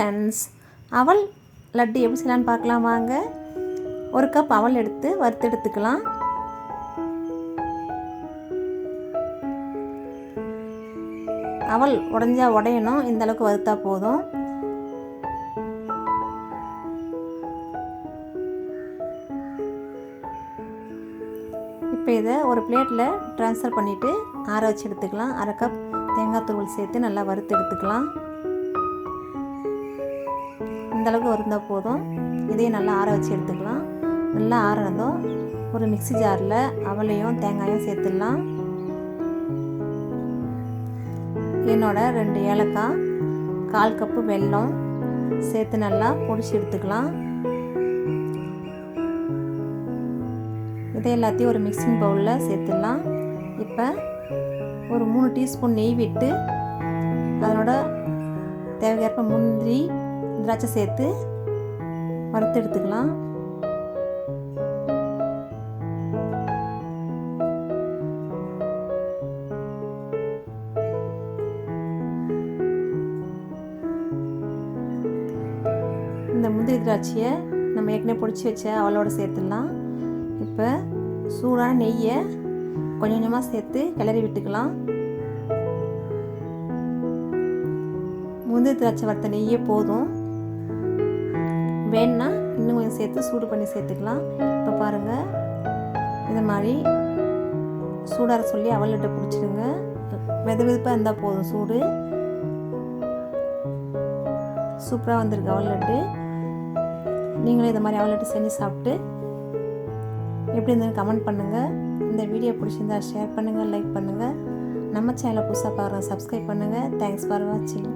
Friends, அவல் லட்டு எப்படி செய்யலான்னு பார்க்கலாம் வாங்க. ஒரு கப் அவல் எடுத்து வறுத்து எடுத்துக்கலாம். அவல் உடையணும், இந்த அளவுக்கு வறுத்தா போதும். இப்போ இதை ஒரு பிளேட்டில் ட்ரான்ஸ்ஃபர் பண்ணிவிட்டு ஆற வச்சு எடுத்துக்கலாம். அரை கப் தேங்காய் துருவல் சேர்த்து நல்லா வறுத்து எடுத்துக்கலாம். இந்தளவுக்கு வறுந்தால் போதும். இதையும் நல்லா ஆற வச்சு எடுத்துக்கலாம். நல்லா ஆறினதும் ஒரு மிக்ஸி ஜாரில் அவலையும் தேங்காயும் சேர்த்துடலாம். என்னோட 2 ஏலக்காய், 1/4 கப்பு வெல்லம் சேர்த்து நல்லா பொடிச்சு எடுத்துக்கலாம். இதை எல்லாத்தையும் ஒரு மிக்சிங் பவுலில் சேர்த்துடலாம். இப்போ ஒரு 3 டீஸ்பூன் நெய் விட்டு அதனோட தேவைக்கேற்ப முந்திரி, திராட்சை சேர்த்து வறுத்து எடுத்துக்கலாம். இந்த முந்திரி திராட்சையை நம்ம ஏற்கனவே பொடிச்சு வச்ச அவளோட சேர்த்துடலாம். இப்போ சூடான நெய்யை கொஞ்சம் கொஞ்சமாக சேர்த்து கிளறி விட்டுக்கலாம். முந்திரி திராட்சை வறுத்த நெய்யே போதும். வேணுன்னா இன்னும் கொஞ்சம் சேர்த்து சூடு பண்ணி சேர்த்துக்கலாம். இப்போ பாருங்கள், இந்த மாதிரி சூடார சொல்லி அவல் லட்டு பிடிச்சிடுங்க. வெதுவெதுப்பாக இருந்தால் போதும். சூடு சூப்பராக வந்திருக்கு அவல் லட்டு. நீங்களும் இந்த மாதிரி அவல் லட்டு செஞ்சு சாப்பிட்டு எப்படி இருந்ததுன்னு கமெண்ட் பண்ணுங்கள். இந்த வீடியோ பிடிச்சிருந்தா ஷேர் பண்ணுங்கள், லைக் பண்ணுங்கள். நம்ம சேனலை புதுசாக பாருங்கள், சப்ஸ்கிரைப் பண்ணுங்கள். தேங்க்ஸ் ஃபார் வாட்சிங்.